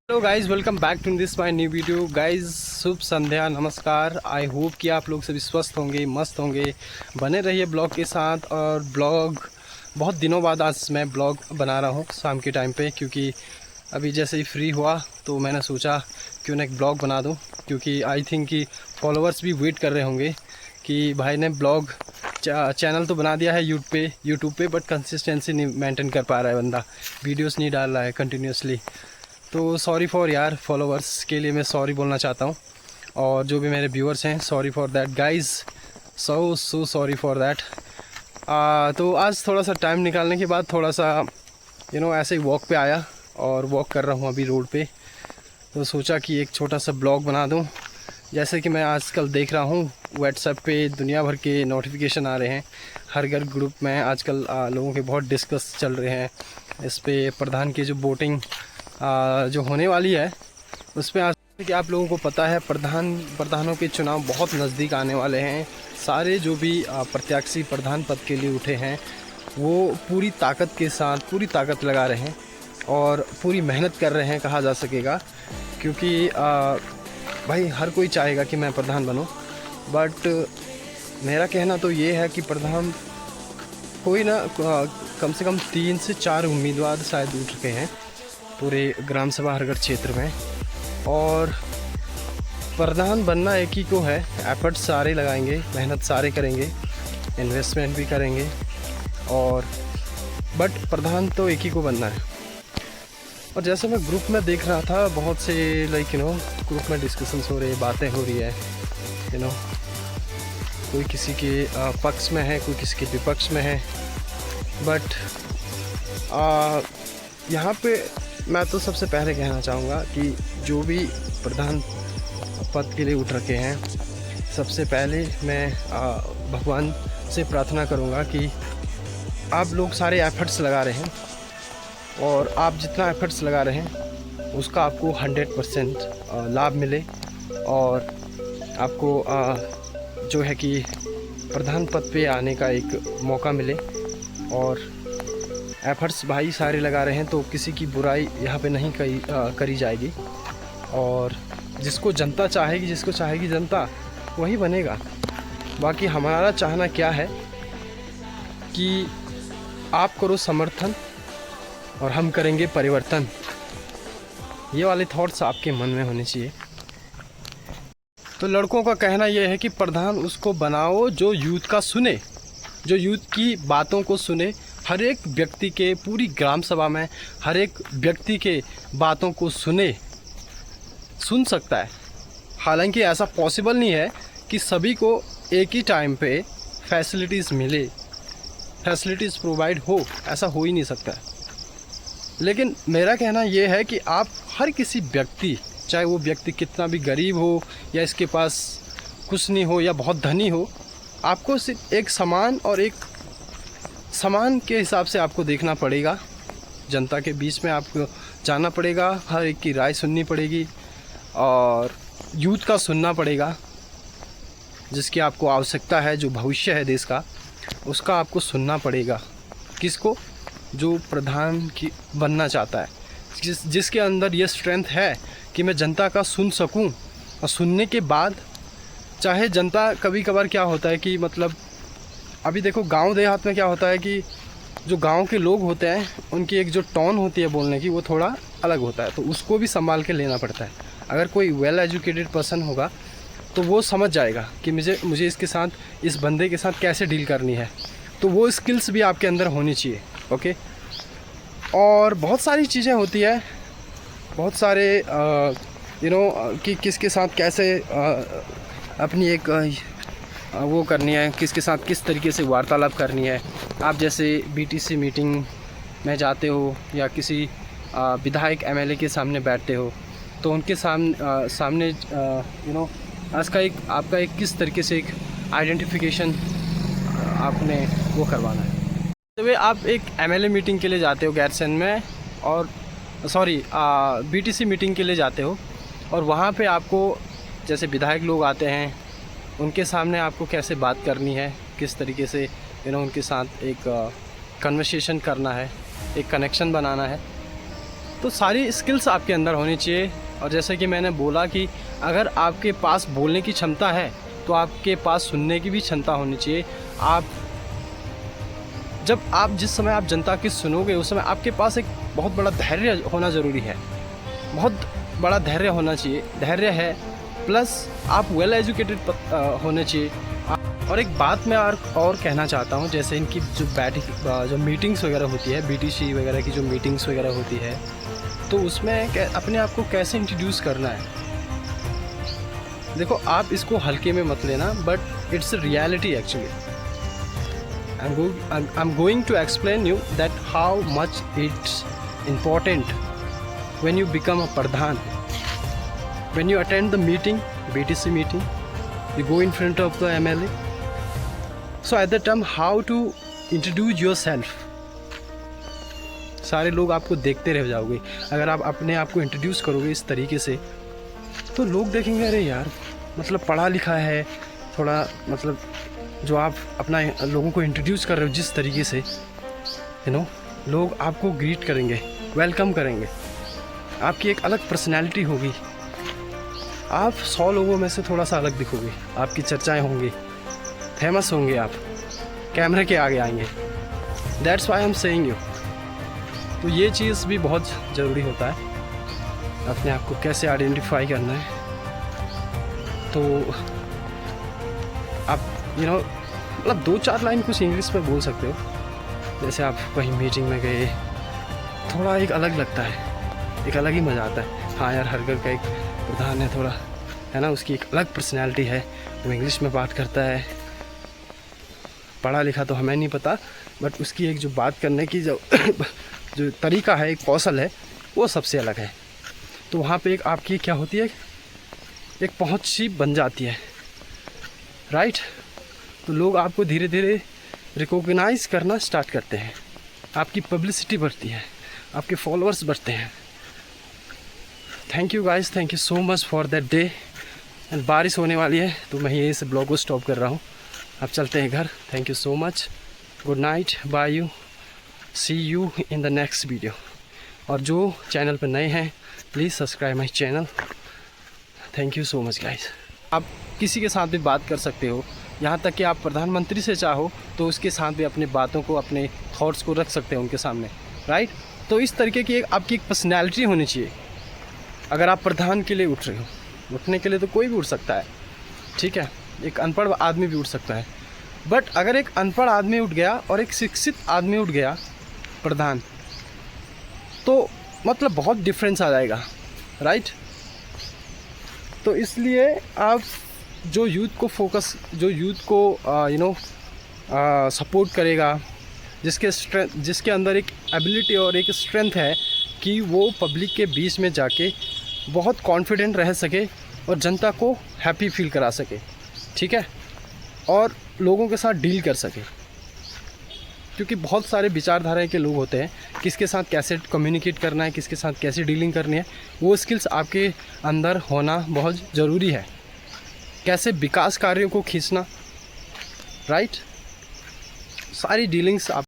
Hello guys, welcome back to this my new video. Guys शुभ संध्या, नमस्कार। I hope कि आप लोग सभी स्वस्थ होंगे, मस्त होंगे। बने रहिए ब्लॉग के साथ। और ब्लॉग बहुत दिनों बाद आज मैं ब्लॉग बना रहा हूँ शाम के टाइम पे, क्योंकि अभी जैसे ही फ्री हुआ तो मैंने सोचा क्यों ना एक ब्लॉग बना दूँ, क्योंकि आई थिंक कि फॉलोअर्स भी वेट कर रहे होंगे कि भाई ने ब्लॉग चैनल तो बना दिया है यूट्यूब पे बट कंसिस्टेंसी नहीं मेंटेन कर पा रहा है बंदा, वीडियोस नहीं डाल रहा है कंटिन्यूसली। तो सॉरी फॉर यार, फॉलोअर्स के लिए मैं सॉरी बोलना चाहता हूँ, और जो भी मेरे व्यूअर्स हैं, sorry for that guys, so sorry for that. तो आज थोड़ा सा टाइम निकालने के बाद थोड़ा सा ऐसे ही वॉक पे आया और वॉक कर रहा हूँ अभी रोड पे। तो सोचा कि एक छोटा सा ब्लॉग बना दूँ। जैसे कि मैं आजकल देख रहा हूँ व्हाट्सएप पे दुनिया भर के नोटिफिकेशन आ रहे हैं, हर घर ग्रुप में आजकल लोगों के बहुत डिस्कस चल रहे हैं इस पे। प्रधान की जो वोटिंग जो होने वाली है उस पर आज कि आप लोगों को पता है प्रधानों के चुनाव बहुत नज़दीक आने वाले हैं। सारे जो भी प्रत्याशी प्रधान पद के लिए उठे हैं वो पूरी ताकत के साथ पूरी ताकत लगा रहे हैं और पूरी मेहनत कर रहे हैं कहा जा सकेगा, क्योंकि भाई हर कोई चाहेगा कि मैं प्रधान बनूं। बट मेरा कहना तो ये है कि प्रधान कोई ना कम से कम 3 से 4 उम्मीदवार शायद उठ चुके हैं पूरे ग्राम सभा हरगढ़ क्षेत्र में, और प्रधान बनना एक ही को है। एफर्ट सारे लगाएंगे, मेहनत सारे करेंगे, इन्वेस्टमेंट भी करेंगे, और बट प्रधान तो एक ही को बनना है। और जैसे मैं ग्रुप में देख रहा था बहुत से ग्रुप में डिस्कशंस हो रही है, बातें हो रही है, कोई किसी के पक्ष में है, कोई किसी के विपक्ष में है। बट यहाँ पे मैं तो सबसे पहले कहना चाहूँगा कि जो भी प्रधान पद के लिए उठ रखे हैं, सबसे पहले मैं भगवान से प्रार्थना करूँगा कि आप लोग सारे एफर्ट्स लगा रहे हैं, और आप जितना एफर्ट्स लगा रहे हैं उसका आपको 100% लाभ मिले, और आपको जो है कि प्रधान पद पे आने का एक मौका मिले। और एफर्ट्स भाई सारे लगा रहे हैं तो किसी की बुराई यहाँ पे नहीं करी जाएगी, और जिसको जनता चाहेगी, जिसको चाहेगी जनता, वही बनेगा। बाकी हमारा चाहना क्या है कि आप करो समर्थन और हम करेंगे परिवर्तन। ये वाले थॉट्स आपके मन में होने चाहिए। तो लड़कों का कहना यह है कि प्रधान उसको बनाओ जो यूथ का सुने, जो यूथ की बातों को सुने। हर एक व्यक्ति के, पूरी ग्राम सभा में हर एक व्यक्ति के बातों को सुन सकता है। हालांकि ऐसा पॉसिबल नहीं है कि सभी को एक ही टाइम पे फैसिलिटीज़ मिले, फैसिलिटीज़ प्रोवाइड हो, ऐसा हो ही नहीं सकता है। लेकिन मेरा कहना यह है कि आप हर किसी व्यक्ति, चाहे वो व्यक्ति कितना भी गरीब हो या इसके पास कुछ नहीं हो या बहुत धनी हो, आपको सिर्फ एक समान के हिसाब से आपको देखना पड़ेगा। जनता के बीच में आपको जाना पड़ेगा, हर एक की राय सुननी पड़ेगी, और यूथ का सुनना पड़ेगा, जिसकी आपको आवश्यकता है, जो भविष्य है देश का, उसका आपको सुनना पड़ेगा। किसको? जो प्रधान की बनना चाहता है, जिसके अंदर ये स्ट्रेंथ है कि मैं जनता का सुन सकूं, और सुनने के बाद चाहे जनता, कभी कभार क्या होता है कि अभी देखो गांव देहात में क्या होता है कि जो गांव के लोग होते हैं उनकी एक जो टोन होती है बोलने की, वो थोड़ा अलग होता है, तो उसको भी संभाल के लेना पड़ता है। अगर कोई वेल एजुकेटेड पर्सन होगा तो वो समझ जाएगा कि मुझे इसके साथ, इस बंदे के साथ कैसे डील करनी है। तो वो स्किल्स भी आपके अंदर होनी चाहिए। ओके। और बहुत सारी चीज़ें होती है, बहुत सारे कि किसके साथ कैसे अपनी एक वो करनी है, किसके साथ किस तरीके से वार्तालाप करनी है। आप जैसे बीटीसी मीटिंग में जाते हो या किसी विधायक एमएलए के सामने बैठते हो, तो उनके सामने आपका एक किस तरीके से एक आइडेंटिफिकेशन आपने वो करवाना है। तो आप एक एमएलए मीटिंग के लिए जाते हो गैरसैंण में, और बीटीसी मीटिंग के लिए जाते हो, और वहाँ पे आपको जैसे विधायक लोग आते हैं, उनके सामने आपको कैसे बात करनी है, किस तरीके से उनके साथ एक कन्वर्सेशन करना है, एक कनेक्शन बनाना है। तो सारी स्किल्स आपके अंदर होनी चाहिए। और जैसे कि मैंने बोला कि अगर आपके पास बोलने की क्षमता है तो आपके पास सुनने की भी क्षमता होनी चाहिए। जिस समय आप जनता की सुनोगे उस समय आपके पास एक बहुत बड़ा धैर्य होना ज़रूरी है, बहुत बड़ा धैर्य होना चाहिए। धैर्य है प्लस आप वेल एजुकेटेड होने चाहिए। और एक बात मैं और कहना चाहता हूँ, जैसे इनकी जो मीटिंग्स वगैरह होती है, BTC वगैरह की जो मीटिंग्स वगैरह होती है, तो उसमें अपने आप को कैसे इंट्रोड्यूस करना है। देखो आप इसको हल्के में मत लेना, but it's a reality actually. I'm going to explain you that how much it's important when you become a pradhan. When you attend the meeting, BTC meeting, you go in front of the MLA. So at that time, how to introduce yourself? सारे लोग आपको देखते रह जाओगे। अगर आप अपने आप को इंट्रोड्यूस करोगे इस तरीके से तो लोग देखेंगे अरे यार मतलब पढ़ा लिखा है थोड़ा, मतलब जो आप अपना लोगों को इंट्रोड्यूस कर रहे हो जिस तरीके से लोग आपको ग्रीट करेंगे, वेलकम करेंगे। आपकी एक अलग पर्सनैलिटी होगी, आप 100 लोगों में से थोड़ा सा अलग दिखोगे, आपकी चर्चाएं होंगी, फेमस होंगे, आप कैमरे के आगे आएंगे। That's why I am saying you. तो ये चीज़ भी बहुत ज़रूरी होता है, अपने आप को कैसे आइडेंटिफाई करना है। तो आप मतलब 2-4 लाइन कुछ इंग्लिश में बोल सकते हो। जैसे आप कहीं मीटिंग में गए, थोड़ा एक अलग लगता है, एक अलग ही मज़ा आता है। हाँ यार, हर घर का एक प्रधान है, थोड़ा है ना, उसकी एक अलग पर्सनैलिटी है, वो इंग्लिश में बात करता है। पढ़ा लिखा तो हमें नहीं पता, बट उसकी एक जो बात करने की जो तरीका है, एक कौशल है, वो सबसे अलग है। तो वहाँ पे एक आपकी क्या होती है, एक पहुँच सी बन जाती है, राइट। तो लोग आपको धीरे धीरे रिकॉग्नाइज करना स्टार्ट करते हैं, आपकी पब्लिसिटी बढ़ती है, आपके फॉलोअर्स बढ़ते हैं। Thank you guys, thank you so much for that day. And बारिश होने वाली है तो मैं यहीं से ब्लॉग को स्टॉप कर रहा हूँ। अब चलते हैं घर। Thank you so much, good night, bye you, see you in the next video. और जो चैनल पर नए हैं please subscribe my channel. Thank you so much guys. आप किसी के साथ भी बात कर सकते हो, यहाँ तक कि आप प्रधानमंत्री से चाहो तो उसके साथ भी अपनी बातों को, अपने थॉट्स को रख सकते हो उनके सामने, राइट। तो इस तरीके की आपकी एक पर्सनैलिटी होनी चाहिए। अगर आप प्रधान के लिए उठ रहे हो, उठने के लिए तो कोई भी उठ सकता है, ठीक है, एक अनपढ़ आदमी भी उठ सकता है। बट अगर एक अनपढ़ आदमी उठ गया और एक शिक्षित आदमी उठ गया प्रधान, तो मतलब बहुत डिफरेंस आ जाएगा, राइट। तो इसलिए आप जो यूथ को सपोर्ट करेगा, जिसके अंदर एक एबिलिटी और एक स्ट्रेंथ है कि वो पब्लिक के बीच में जाके बहुत कॉन्फिडेंट रह सके और जनता को हैप्पी फील करा सके, ठीक है, और लोगों के साथ डील कर सके। क्योंकि बहुत सारे विचारधारा के लोग होते हैं, किसके साथ कैसे कम्युनिकेट करना है, किसके साथ कैसे डीलिंग करनी है, वो स्किल्स आपके अंदर होना बहुत ज़रूरी है। कैसे विकास कार्यों को खींचना, राइट, सारी डीलिंग्स आप